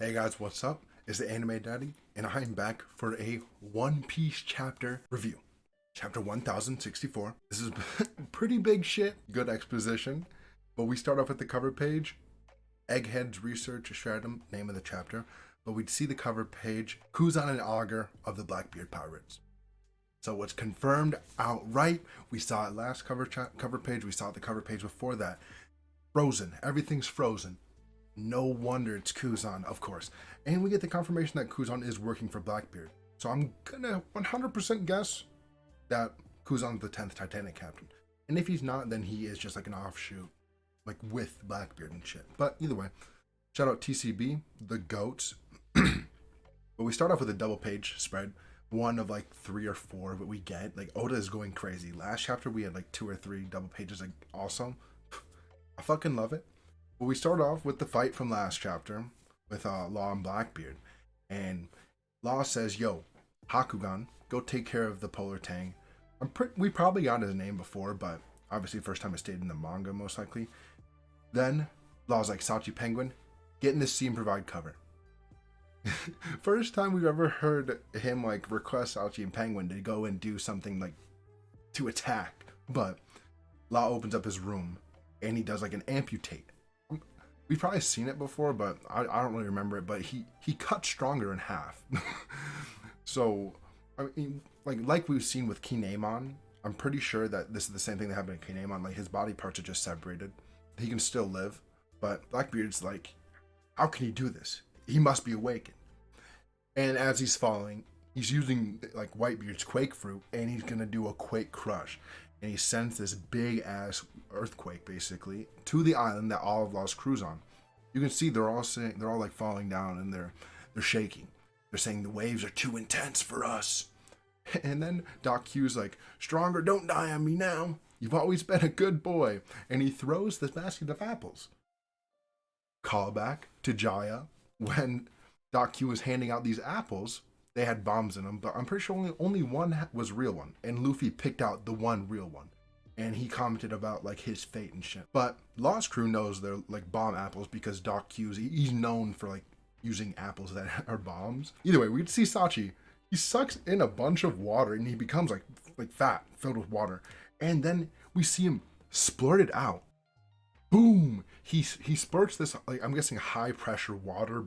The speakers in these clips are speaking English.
Hey guys, what's up? It's the Anime Daddy, and I'm back for a One Piece chapter review. Chapter 1064. This is pretty big shit, good exposition. But we start off with the cover page. Egghead's Research Stratum, name of the chapter. But we'd see the cover page, Kuzan and Augur of the Blackbeard Pirates. So what's confirmed outright, we saw it last cover page, we saw it the cover page before that. Frozen, everything's frozen. No wonder it's Kuzan, of course. And we get the confirmation that Kuzan is working for Blackbeard. So I'm gonna 100% guess that Kuzan's the 10th Titanic captain. And if he's not, then he is just like an offshoot, like with Blackbeard and shit. But either way, shout out TCB, the GOATs. But we start off with a double page spread. One of like 3 or 4, but we get like Oda is going crazy. Last chapter we had like 2 or 3 double pages, like awesome. I fucking love it. But we start off with the fight from last chapter with Law and Blackbeard, and Law says, "Yo, Hakugan, go take care of the Polar Tang." We probably got his name before, but obviously first time it stayed in the manga most likely. Then Law's like, "Sachi Penguin, get in the sea and provide cover." First time we've ever heard him like request Sachi and Penguin to go and do something like to attack. But Law opens up his room and he does like an amputate. We've probably seen it before, but I don't really remember it. But he cut Stronger in half. So I mean, like we've seen with Kinemon, I'm pretty sure that this is the same thing that happened to Kinemon. Like his body parts are just separated. He can still live, but Blackbeard's like, how can he do this? He must be awakened. And as he's falling, he's using like Whitebeard's Quake Fruit, and he's gonna do a Quake Crush. And he sends this big ass earthquake basically to the island that all of Law's crew's on. You can see they're all like falling down and they're shaking. They're saying the waves are too intense for us. And then Doc Q's like, "Stronger, don't die on me now. You've always been a good boy." And he throws this basket of apples. Callback to Jaya when Doc Q was handing out these apples. They had bombs in them, but I'm pretty sure only one was real one. And Luffy picked out the one real one. And he commented about like his fate and shit. But Law's crew knows they're like bomb apples because Doc Q's, he's known for like using apples that are bombs. Either way, we see Sachi. He sucks in a bunch of water and he becomes like fat, filled with water. And then we see him splurt it out. Boom! He spurts this, like I'm guessing high pressure water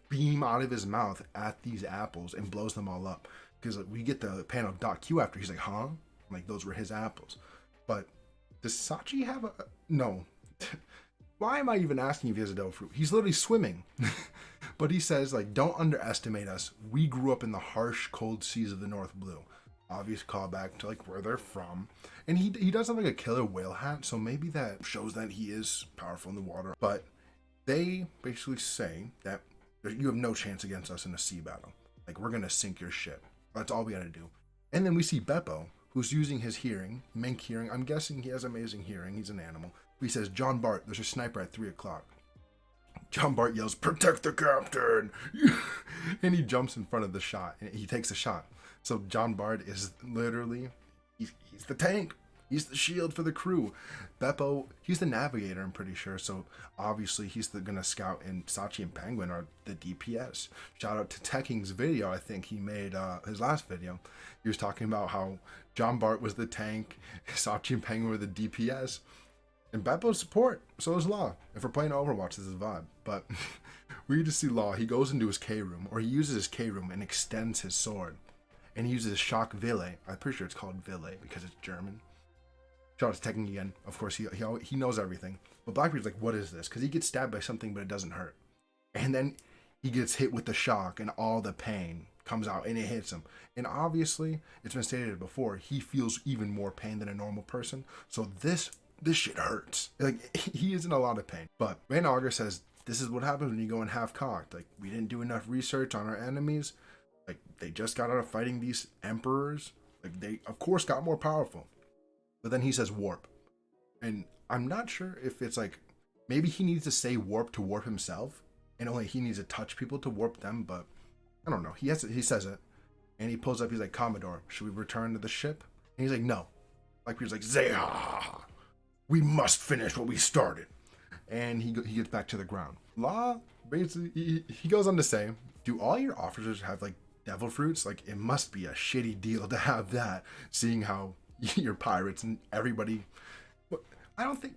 beam out of his mouth at these apples and blows them all up. Because we get the panel of Doc Q after he's like, huh? Like those were his apples. But does Sachi have a... No. Why am I even asking if he has a devil fruit? He's literally swimming. But he says, like, don't underestimate us. We grew up in the harsh, cold seas of the North Blue. Obvious callback to like where they're from. And he does have like a killer whale hat, so maybe that shows that he is powerful in the water. But they basically say that you have no chance against us in a sea battle. Like, we're gonna sink your ship. That's all we gotta do. And then we see Beppo, who's using his hearing, mink hearing. I'm guessing he has amazing hearing. He's an animal. He says, "John Bart, there's a sniper at 3 o'clock. John Bart yells, "Protect the captain!" And he jumps in front of the shot, and he takes a shot. So John Bart is literally, he's the tank. He's the shield for the crew. Beppo, he's the navigator, I'm pretty sure. So obviously he's gonna scout, and Sachi and Penguin are the DPS. Shout out to Tekking's video. I think he made his last video. He was talking about how John Bart was the tank, Sachi and Penguin were the DPS, and Beppo's support. So is Law. If we're playing Overwatch, this is a vibe. But we just see Law. He goes into his K room, or he uses his K room and extends his sword. And he uses Shock Ville. I'm pretty sure it's called Ville because it's German. Shout out to Tekken again. Of course, he knows everything. But Blackbeard's like, what is this? Because he gets stabbed by something, but it doesn't hurt. And then he gets hit with the shock, and all the pain comes out, and it hits him. And obviously, it's been stated before, he feels even more pain than a normal person. So this shit hurts. Like, he is in a lot of pain. But Van Augur says, this is what happens when you go in half-cocked. Like, we didn't do enough research on our enemies. Like, they just got out of fighting these emperors. Like, they, of course, got more powerful. But then he says warp. And I'm not sure if it's like, maybe he needs to say warp to warp himself, and only he needs to touch people to warp them, but I don't know. He says it. And he pulls up, he's like, "Commodore, should we return to the ship?" And he's like, "No." Like he's like, "Zeha! We must finish what we started." And he gets back to the ground. Law basically, he goes on to say, do all your officers have like devil fruits? Like, it must be a shitty deal to have that, seeing how you're pirates and everybody. I don't think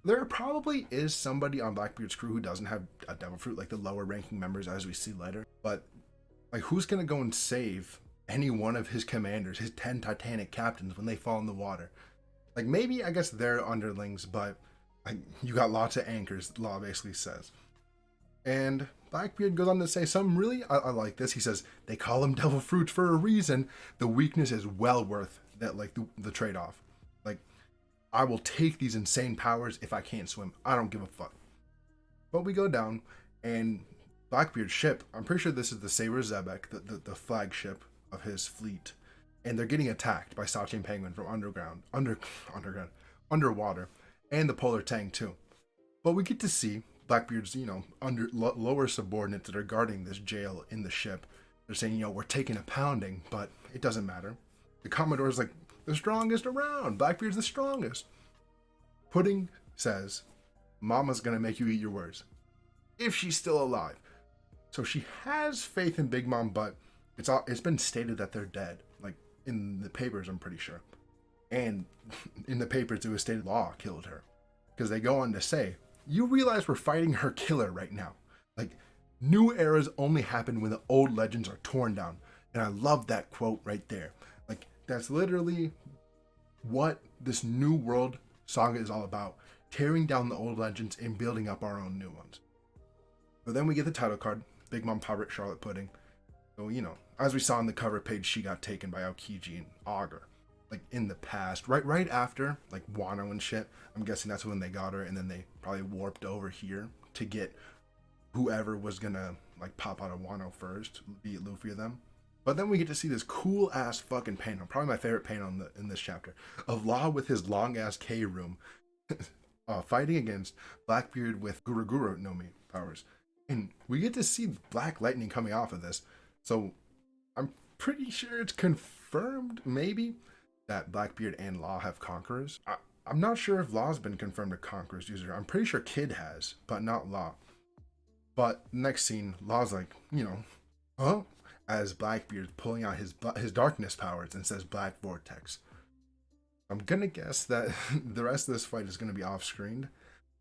there probably is somebody on Blackbeard's crew who doesn't have a devil fruit, like the lower ranking members, as we see later. But like, who's gonna go and save any one of his commanders, his 10 Titanic captains, when they fall in the water? Like, maybe, I guess they're underlings, but like, you got lots of anchors, the law basically says. And Blackbeard goes on to say something really, I like this. He says, they call them devil fruits for a reason. The weakness is well worth that, like, the trade-off. Like, I will take these insane powers if I can't swim. I don't give a fuck. But we go down, and Blackbeard's ship, I'm pretty sure this is the Saber Zebek, the flagship of his fleet. And they're getting attacked by Sachi and Penguin from underwater, and the Polar Tang too. But we get to see Blackbeard's, lower subordinates that are guarding this jail in the ship. They're saying, we're taking a pounding, but it doesn't matter. The Commodore's like, the strongest around. Blackbeard's the strongest. Pudding says, Mama's gonna make you eat your words. If she's still alive. So she has faith in Big Mom, but it's been stated that they're dead. Like, in the papers, I'm pretty sure. And in the papers, it was stated Law killed her. Because they go on to say, you realize we're fighting her killer right now. Like, new eras only happen when the old legends are torn down. And I love that quote right there. Like, that's literally what this new world saga is all about. Tearing down the old legends and building up our own new ones. But then we get the title card, Big Mom Pirate Charlotte Pudding. So, as we saw on the cover page, she got taken by Aokiji and Augur. Like, in the past, right after, like, Wano and shit. I'm guessing that's when they got her, and then they probably warped over here to get whoever was gonna, like, pop out of Wano first, be it Luffy or them. But then we get to see this cool-ass fucking panel, probably my favorite panel in this chapter, of Law with his long-ass K-room, fighting against Blackbeard with Guruguru no Mi powers. And we get to see black lightning coming off of this. So I'm pretty sure it's confirmed, maybe, that Blackbeard and Law have conquerors. I'm not sure if Law's been confirmed a conquerors user. I'm pretty sure Kid has, but not Law. But next scene, Law's like, huh? As Blackbeard's pulling out his darkness powers and says Black Vortex. I'm gonna guess that the rest of this fight is gonna be off-screen.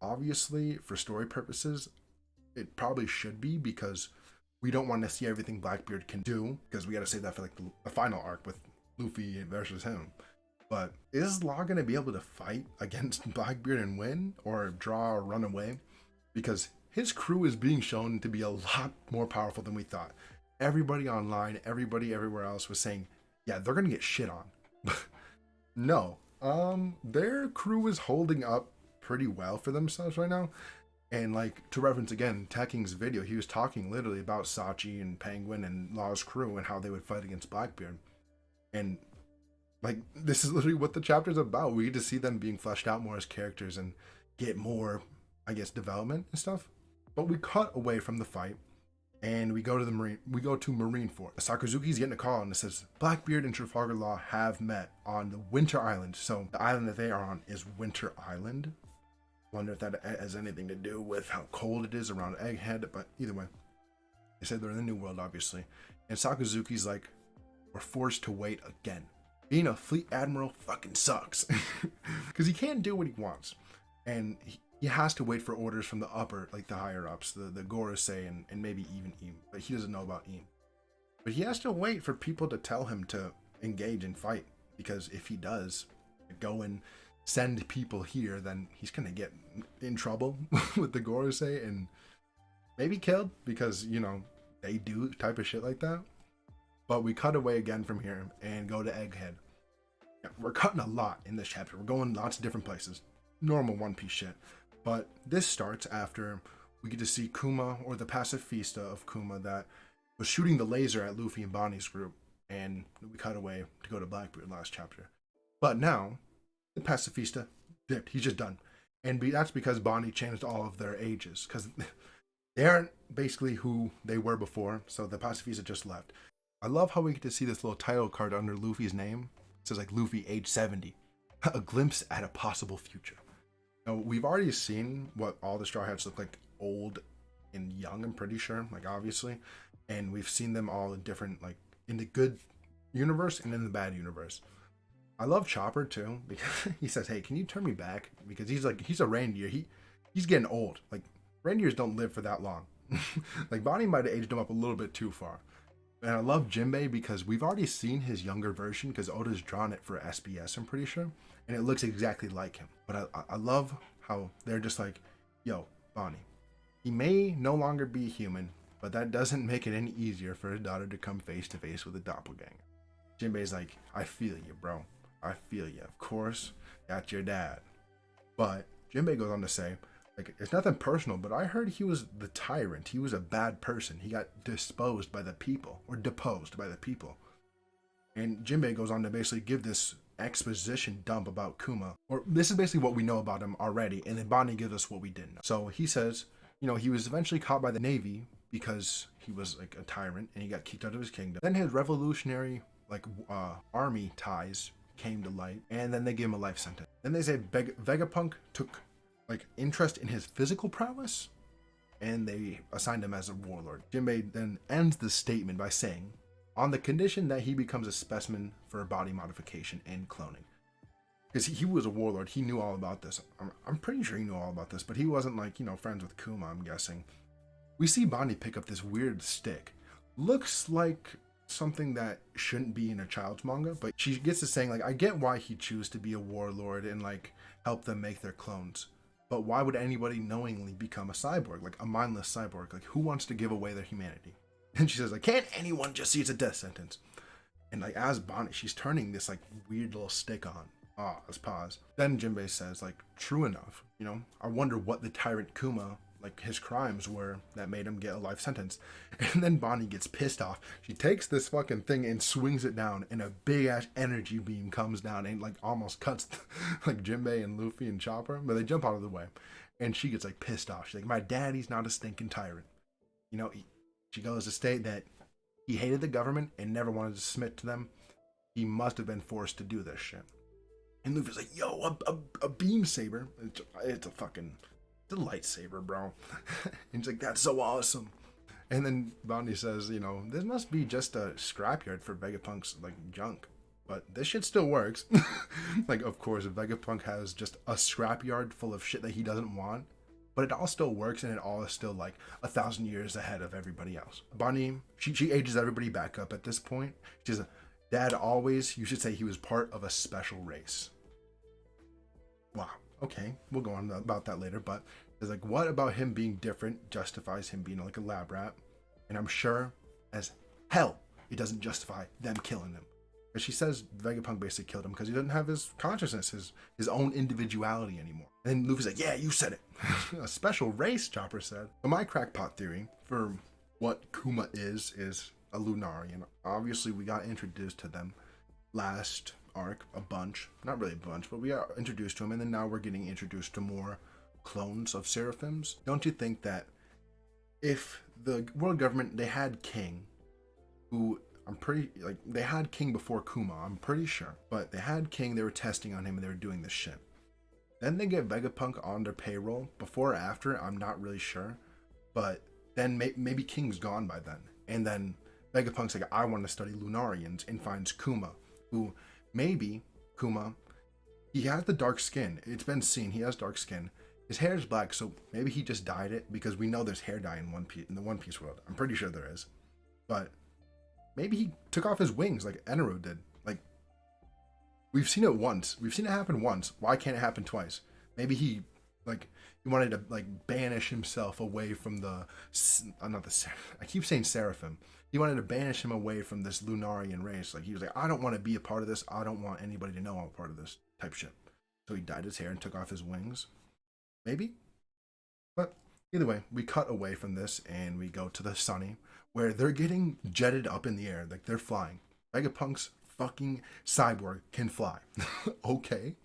Obviously, for story purposes, it probably should be, because we don't want to see everything Blackbeard can do, because we got to save that for like the final arc with Luffy versus him. But is Law going to be able to fight against Blackbeard and win, or draw or run away? Because his crew is being shown to be a lot more powerful than we thought. Everybody online, everybody everywhere else was saying, yeah, they're going to get shit on. No, their crew is holding up pretty well for themselves right now. And like, to reference again, Teking's video, he was talking literally about Sachi and Penguin and Law's crew and how they would fight against Blackbeard. And like, this is literally what the chapter's about. We get to see them being fleshed out more as characters and get more, I guess, development and stuff. But we cut away from the fight and we go to Marineford. Sakazuki's getting a call and it says Blackbeard and Trafalgar Law have met on the Winter Island. So the island that they are on is Winter Island. Wonder if that has anything to do with how cold it is around Egghead, but either way, they said they're in the New World, obviously. And Sakazuki's like, we're forced to wait again. Being a fleet admiral fucking sucks. Because he can't do what he wants. And he has to wait for orders from the upper, like the higher ups, the Gorosei and maybe even Im. But he doesn't know about Im. But he has to wait for people to tell him to engage and fight. Because if he does go and send people here, then he's gonna get in trouble with the Gorosei and maybe killed, because they do type of shit like that. But we cut away again from here and go to Egghead. We're cutting a lot in this chapter. We're going lots of different places. Normal One Piece shit. But this starts after we get to see Kuma, or the pacifista of Kuma, that was shooting the laser at Luffy and Bonnie's group. And we cut away to go to Blackbeard last chapter. But now the pacifista dipped. He's just done. And that's because Bonnie changed all of their ages. Because they aren't basically who they were before. So the pacifista just left. I love how we get to see this little title card under Luffy's name. It says like Luffy age 70. A glimpse at a possible future. Now, we've already seen what all the Straw Hats look like old and young, I'm pretty sure, like obviously. And we've seen them all in different, like in the good universe and in the bad universe. I love Chopper too because he says, "Hey, can you turn me back?" Because he's a reindeer. He's getting old. Like reindeers don't live for that long. Like Bonnie might have aged him up a little bit too far. And I love Jinbei because we've already seen his younger version because Oda's drawn it for SBS, I'm pretty sure, and it looks exactly like him. But I love how they're just like, "Yo, Bonnie, he may no longer be human, but that doesn't make it any easier for his daughter to come face to face with a doppelganger." Jinbei's like, "I feel you, bro. I feel you. Of course, that's your dad." But Jinbei goes on to say, like, it's nothing personal, but I heard he was the tyrant. He was a bad person. He got deposed by the people. And Jinbei goes on to basically give this exposition dump about Kuma. Or this is basically what we know about him already, and then Bonnie gives us what we didn't know. So he says, he was eventually caught by the Navy because he was like a tyrant and he got kicked out of his kingdom. Then his revolutionary army ties came to light, and then they gave him a life sentence. Then they say Vegapunk took like interest in his physical prowess, and they assigned him as a warlord. Jinbei then ends the statement by saying, on the condition that he becomes a specimen for body modification and cloning. Because he was a warlord, he knew all about this. I'm pretty sure he knew all about this, but he wasn't like, friends with Kuma, I'm guessing. We see Bonnie pick up this weird stick. Looks like something that shouldn't be in a child's manga, but she gets to saying, like, I get why he chose to be a warlord and like help them make their clones. But why would anybody knowingly become a cyborg, like a mindless cyborg? Like, who wants to give away their humanity? And she says, like, can't anyone just see it's a death sentence? And like, as Bonnie, she's turning this like weird little stick on. Let's pause. Then Jinbei says, like, true enough, I wonder what the tyrant Kuma, like his crimes were that made him get a life sentence. And then Bonnie gets pissed off. She takes this fucking thing and swings it down, and a big ass energy beam comes down and like almost cuts like Jinbei and Luffy and Chopper, but they jump out of the way. And she gets like pissed off. She's like, my daddy's not a stinking tyrant. She goes to state that he hated the government and never wanted to submit to them. He must have been forced to do this shit. And Luffy's like, yo, a beam saber. It's a lightsaber, bro. And he's like, that's so awesome. And then Bonnie says, this must be just a scrapyard for Vegapunk's like junk, but this shit still works. Like, of course, Vegapunk has just a scrapyard full of shit that he doesn't want, but it all still works, and it all is still like 1,000 years ahead of everybody else. Bonnie, she ages everybody back up at this point. She's a dad always, you should say he was part of a special race. Wow. Okay, we'll go on about that later, but it's like, what about him being different justifies him being like a lab rat? And I'm sure as hell it doesn't justify them killing him. But she says Vegapunk basically killed him because he doesn't have his consciousness, his own individuality anymore. And then Luffy's like, yeah, you said it. A special race, Chopper said. But my crackpot theory for what Kuma is a Lunarian. Obviously, we got introduced to them last arc a bunch, not really a bunch, but we are introduced to him, and then now we're getting introduced to more clones of seraphims. Don't you think that if the world government, they had King, who they had King before Kuma, I'm pretty sure, but they had King, they were testing on him and they were doing this shit. Then they get Vegapunk on their payroll, before or after, I'm not really sure, but then maybe King's gone by then, and then Vegapunk's like, I want to study Lunarians, and finds Kuma, who maybe Kuma, he has the dark skin. It's been seen, he has dark skin. His hair is black, so maybe he just dyed it, because we know there's hair dye in the One Piece world. I'm pretty sure there is. But maybe he took off his wings like Enero did. Like, we've seen it once. We've seen it happen once. Why can't it happen twice? Maybe he wanted to like banish himself away from I keep saying Seraphim. He wanted to banish him away from this Lunarian race. Like, he was like, I don't want to be a part of this. I don't want anybody to know I'm a part of this type shit. So he dyed his hair and took off his wings. Maybe? But either way, we cut away from this and we go to the Sunny, where they're getting jetted up in the air. Like, they're flying. Vegapunk's fucking cyborg can fly. Okay.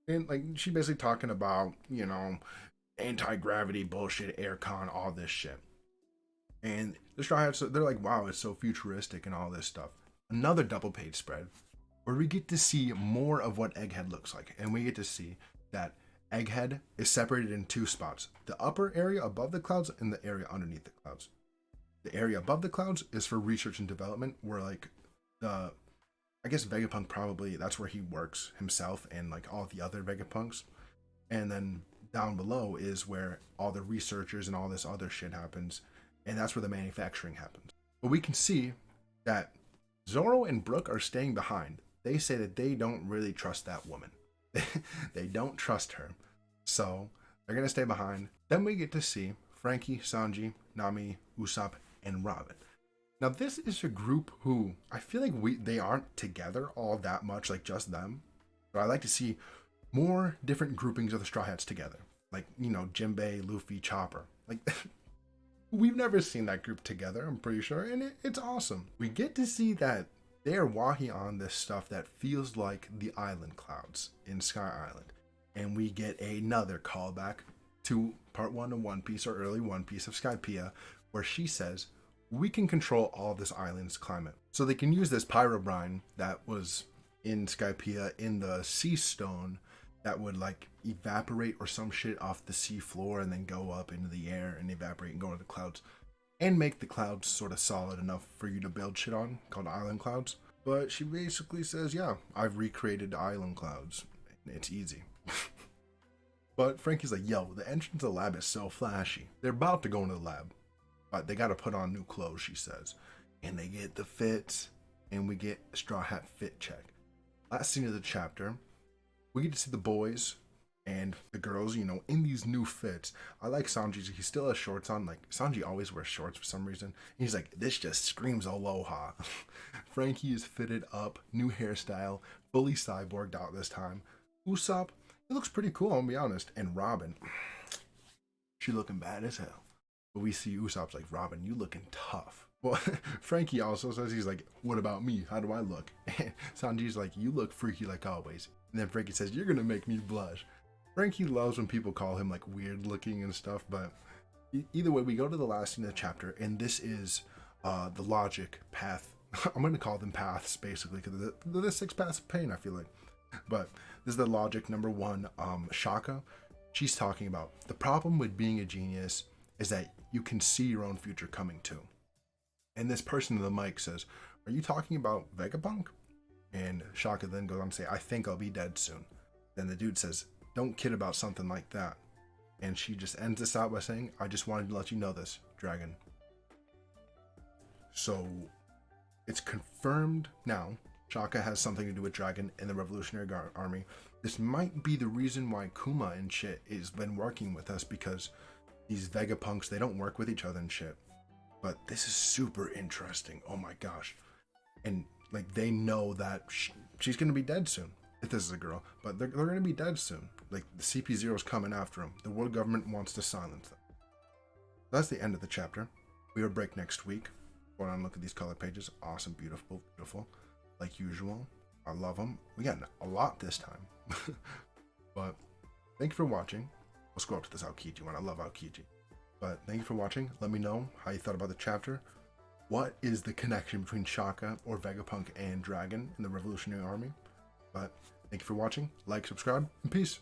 And like, she's basically talking about, anti-gravity bullshit, aircon, all this shit. And the Straw Hats, they're like, wow, it's so futuristic and all this stuff. Another double page spread where we get to see more of what Egghead looks like. And we get to see that Egghead is separated in two spots: the upper area above the clouds and the area underneath the clouds. The area above the clouds is for research and development, where like the I guess Vegapunk probably that's where he works himself and like all the other Vegapunks. And then down below is where all the researchers and all this other shit happens, and that's where the manufacturing happens. But we can see that Zoro and Brook are staying behind. They say that they don't really trust that woman. They don't trust her. So they're going to stay behind. Then we get to see Frankie, Sanji, Nami, Usopp, and Robin. Now this is a group who I feel like they aren't together all that much, like just them. But I like to see more different groupings of the Straw Hats together. Like, you know, Jinbei, Luffy, Chopper. Like, we've never seen that group together, I'm pretty sure, and it's awesome. We get to see that they are wahi on this stuff that feels like the island clouds in Sky Island. And we get another callback to part 1 of One Piece, or early One Piece of Skypiea, where she says, we can control all of this island's climate. So they can use this pyrobrine that was in Skypiea in the sea stone that would like evaporate or some shit off the sea floor and then go up into the air and evaporate and go to the clouds and make the clouds sort of solid enough for you to build shit on, called island clouds. But she basically says, yeah, I've recreated island clouds. It's easy. But Frankie's like, yo, the entrance to the lab is so flashy. They're about to go into the lab, but they got to put on new clothes, she says. And they get the fits, and we get a Straw Hat fit check. Last scene of the chapter, we get to see the boys and the girls, you know, in these new fits. I like Sanji's. He still has shorts on. Like, Sanji always wears shorts for some reason. And he's like, this just screams aloha. Frankie is fitted up, new hairstyle, fully cyborged out this time. Usopp, he looks pretty cool, I'll be honest. And Robin, she looking bad as hell. But we see Usopp's like, Robin, you looking tough. Well, Frankie also says, he's like, what about me? How do I look? And Sanji's like, you look freaky like always. And then Frankie says, you're gonna make me blush. Frankie loves when people call him like weird looking and stuff, but either way, we go to the last scene of the chapter, and this is the logic path. I'm gonna call them paths basically, because they're the 6 paths of pain, I feel like. But this is the logic number 1. Shaka, she's talking about the problem with being a genius is that you can see your own future coming too. And this person in the mic says, are you talking about Vegapunk? And Shaka then goes on to say, I think I'll be dead soon. Then the dude says, don't kid about something like that. And she just ends this out by saying, I just wanted to let you know this, Dragon. So it's confirmed now Shaka has something to do with Dragon and the Revolutionary Army. This might be the reason why Kuma and shit has been working with us, because these Vegapunks, they don't work with each other and shit. But this is super interesting. Oh my gosh. And like, they know that she's going to be dead soon. If this is a girl, but they're going to be dead soon. Like, the CP0 is coming after them. The world government wants to silence them. That's the end of the chapter. We have a break next week. Go on and look at these color pages. Awesome, beautiful, beautiful. Like usual. I love them. We got a lot this time. But thank you for watching. Let's go up to this Aokiji one. I love Aokiji. But thank you for watching. Let me know how you thought about the chapter. What is the connection between Shaka or Vegapunk and Dragon in the Revolutionary Army? But thank you for watching. Like, subscribe, and peace.